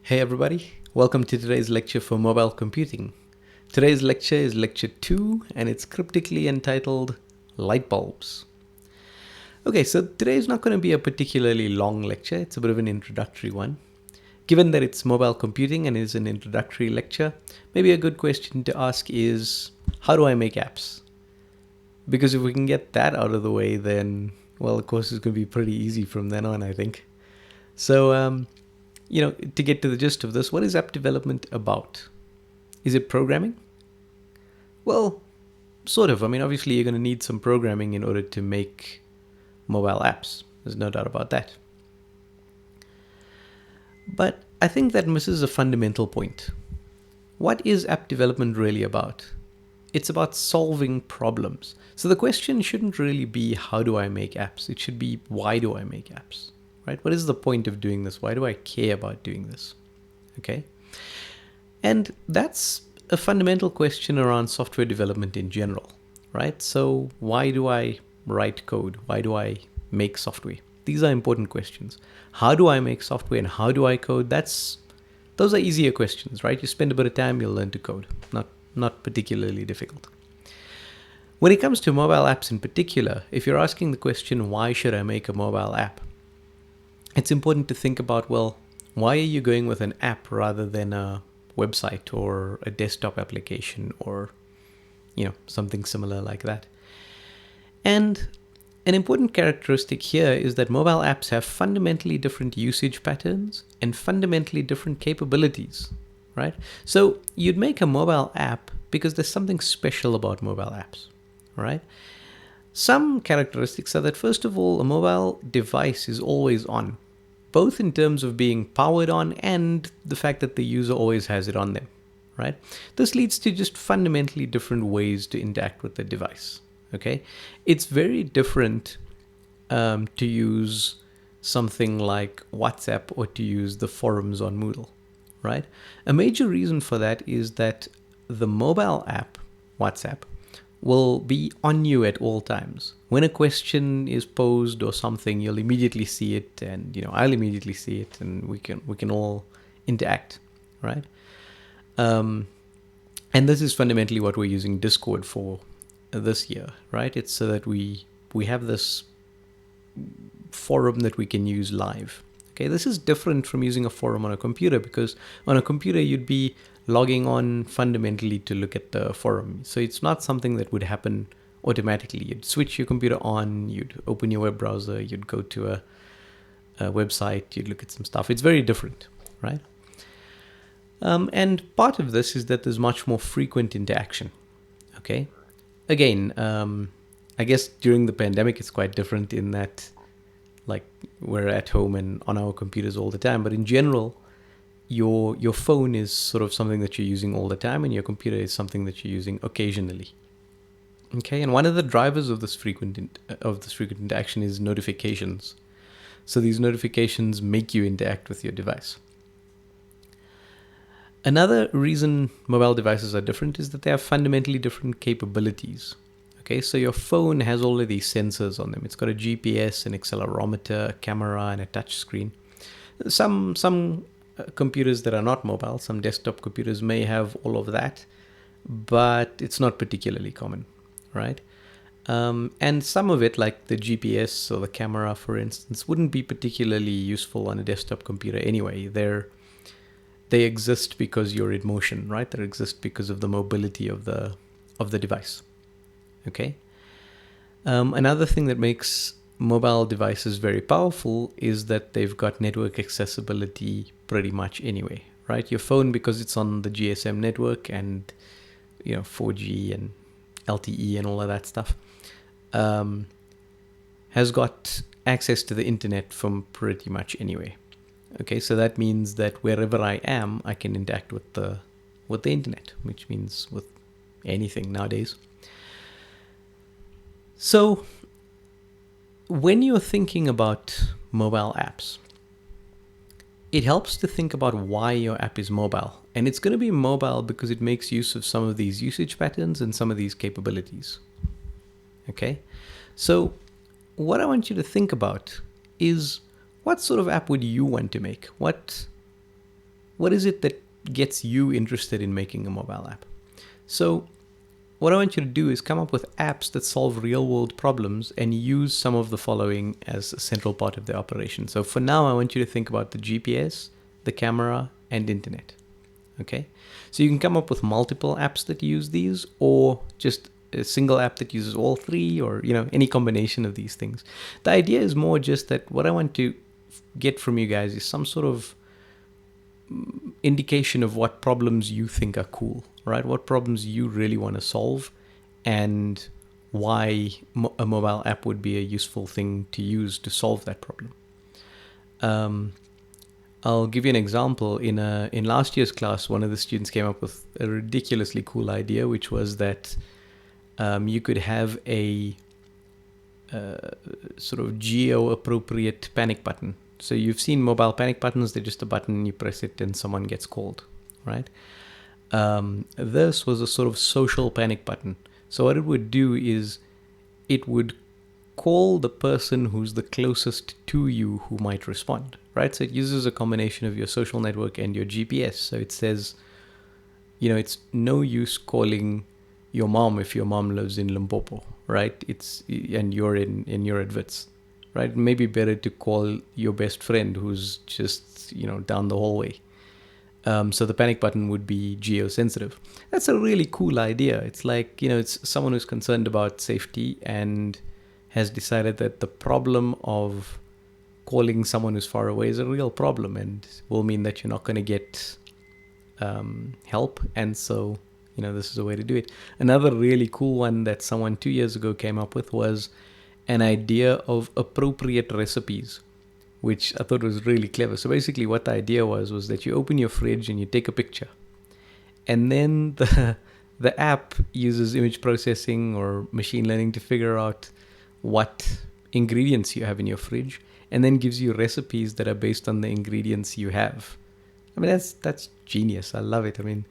Hey everybody, welcome to today's lecture for mobile computing. Today's lecture is lecture 2 and it's cryptically entitled Light Bulbs. Okay, so today is not going to be a particularly long lecture, it's a bit of an introductory one. Given that it's mobile computing and is an introductory lecture, maybe a good question to ask is, how do I make apps? Because if we can get that out of the way, then, well, the course is going to be pretty easy from then on, I think. So, to get to the gist of this, what is app development about? Is it programming? Well, sort of. I mean, obviously you're going to need some programming in order to make mobile apps. There's no doubt about that. But I think that misses a fundamental point. What is app development really about? It's about solving problems. So the question shouldn't really be, how do I make apps? It should be, why do I make apps? Right? What is the point of doing this? Why do I care about doing this? Okay. And that's a fundamental question around software development in general, right? So why do I write code? Why do I make software? These are important questions. How do I make software and how do I code? Those are easier questions, right? You spend a bit of time, you'll learn to code. Not particularly difficult. When it comes to mobile apps in particular, if you're asking the question, why should I make a mobile app? It's important to think about, well, why are you going with an app rather than a website or a desktop application or, something similar like that? And an important characteristic here is that mobile apps have fundamentally different usage patterns and fundamentally different capabilities, right? So you'd make a mobile app because there's something special about mobile apps, right? Some characteristics are that, first of all, a mobile device is always on, both in terms of being powered on and the fact that the user always has it on them, right? This leads to just fundamentally different ways to interact with the device, okay? It's very different to use something like WhatsApp or to use the forums on Moodle, right? A major reason for that is that the mobile app, WhatsApp, will be on you at all times. When a question is posed or something, you'll immediately see it, and I'll immediately see it, and we can all interact, right? And this is fundamentally what we're using Discord for this year, right? It's so that we have this forum that we can use live. Okay, this is different from using a forum on a computer, because on a computer you'd be logging on fundamentally to look at the forum. So it's not something that would happen automatically. You'd switch your computer on, you'd open your web browser, you'd go to a website, you'd look at some stuff. It's very different, right? And part of this is that there's much more frequent interaction, okay? Again, I guess during the pandemic it's quite different in that, like, we're at home and on our computers all the time, but in general, your phone is sort of something that you're using all the time, and your computer is something that you're using occasionally. Okay, and one of the drivers of this frequent interaction is notifications. So these notifications make you interact with your device. Another reason mobile devices are different is that they have fundamentally different capabilities. Okay, so your phone has all of these sensors on them. It's got a GPS, an accelerometer, a camera, and a touch screen. Some computers that are not mobile, some desktop computers may have all of that, but it's not particularly common, right? And some of it, like the GPS or the camera, for instance, wouldn't be particularly useful on a desktop computer anyway. They exist because you're in motion, right? They exist because of the mobility of the device. Okay. Another thing that makes mobile devices very powerful is that they've got network accessibility pretty much anyway, right? Your phone, because it's on the GSM network and 4G and LTE and all of that stuff, has got access to the internet from pretty much anyway. Okay, so that means that wherever I am, I can interact with the internet, which means with anything nowadays. So when you're thinking about mobile apps, it helps to think about why your app is mobile. And it's going to be mobile because it makes use of some of these usage patterns and some of these capabilities. Okay? So what I want you to think about is, what sort of app would you want to make? What what is it that gets you interested in making a mobile app? So what I want you to do is come up with apps that solve real world problems and use some of the following as a central part of the operation. So for now, I want you to think about the GPS, the camera, and internet. Okay, so you can come up with multiple apps that use these, or just a single app that uses all three, or any combination of these things. The idea is more just that what I want to get from you guys is some sort of indication of what problems you think are cool, right? What problems you really want to solve, and why a mobile app would be a useful thing to use to solve that problem. I'll give you an example. In last year's class, one of the students came up with a ridiculously cool idea, which was that you could have a sort of geo-appropriate panic button. So you've seen mobile panic buttons. They're just a button, you press it and someone gets called, right? This was a sort of social panic button. So what it would do is it would call the person who's the closest to you who might respond, right? So it uses a combination of your social network and your GPS. So it says, it's no use calling your mom if your mom lives in Limpopo, right? And you're in your adverts, right? It may be better to call your best friend who's just, down the hallway. So the panic button would be geo-sensitive. That's a really cool idea. It's like, it's someone who's concerned about safety and has decided that the problem of calling someone who's far away is a real problem and will mean that you're not going to get help. And so, this is a way to do it. Another really cool one that someone 2 years ago came up with was an idea of appropriate recipes, which I thought was really clever. So basically what the idea was that you open your fridge and you take a picture. And then the app uses image processing or machine learning to figure out what ingredients you have in your fridge, and then gives you recipes that are based on the ingredients you have. I mean, that's genius. I love it. I mean,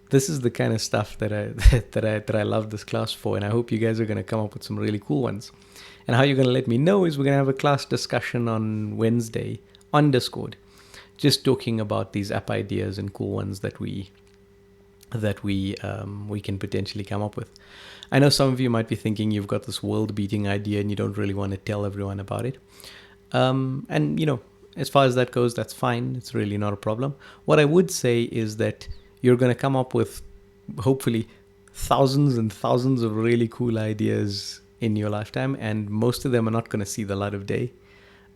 this is the kind of stuff that I love this class for, and I hope you guys are going to come up with some really cool ones. And how you're going to let me know is we're going to have a class discussion on Wednesday on Discord, just talking about these app ideas and cool ones that we can potentially come up with. I know some of you might be thinking you've got this world-beating idea and you don't really want to tell everyone about it. And as far as that goes, that's fine. It's really not a problem. What I would say is that you're going to come up with, hopefully, thousands and thousands of really cool ideas in your lifetime, and most of them are not going to see the light of day.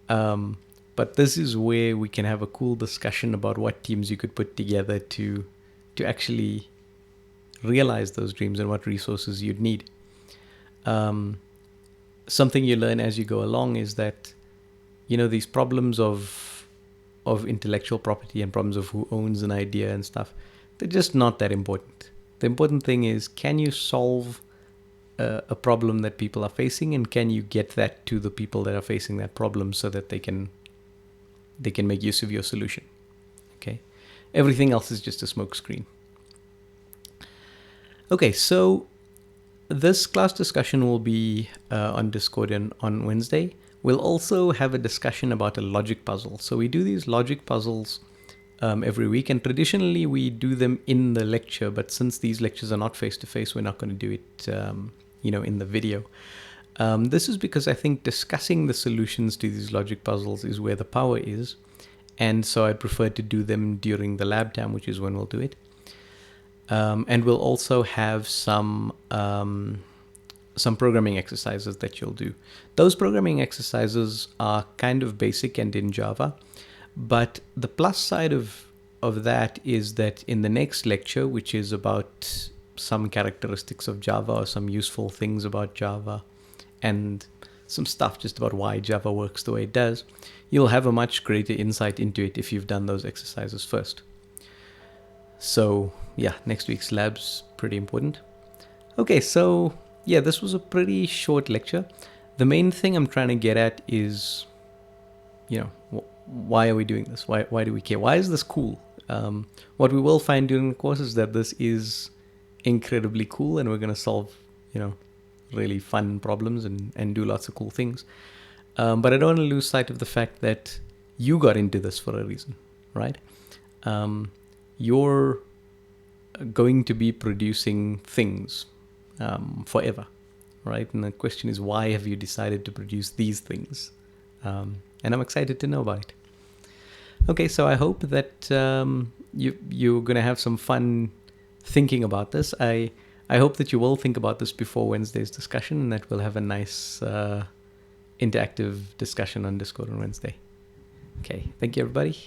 But this is where we can have a cool discussion about what teams you could put together to actually realize those dreams and what resources you'd need. Something you learn as you go along is that, these problems of intellectual property and problems of who owns an idea and stuff, they're just not that important. The important thing is, can you solve a problem that people are facing, and can you get that to the people that are facing that problem so that they can make use of your solution? Okay, everything else is just a smokescreen. Okay, so this class discussion will be on Discord on Wednesday. We'll also have a discussion about a logic puzzle. So we do these logic puzzles every week, and traditionally we do them in the lecture, but since these lectures are not face-to-face, we're not going to do it in the video. This is because I think discussing the solutions to these logic puzzles is where the power is, and so I prefer to do them during the lab time, which is when we'll do it. And we'll also have some programming exercises that you'll do. Those programming exercises are kind of basic and in Java, but the plus side of that is that in the next lecture, which is about some characteristics of Java or some useful things about Java and some stuff just about why Java works the way it does, you'll have a much greater insight into it if you've done those exercises first. So yeah, next week's lab's pretty important. Okay, so yeah, this was a pretty short lecture. The main thing I'm trying to get at is, why are we doing this? Why do we care? Why is this cool? What we will find during the course is that this is incredibly cool, and we're going to solve, really fun problems and do lots of cool things. But I don't want to lose sight of the fact that you got into this for a reason, right? you're going to be producing things forever, right? And the question is, why have you decided to produce these things? And I'm excited to know about it. Okay, so I hope that you're going to have some fun thinking about this. I hope that you will think about this before Wednesday's discussion, and that we'll have a nice interactive discussion on Discord on Wednesday. Okay, thank you, everybody.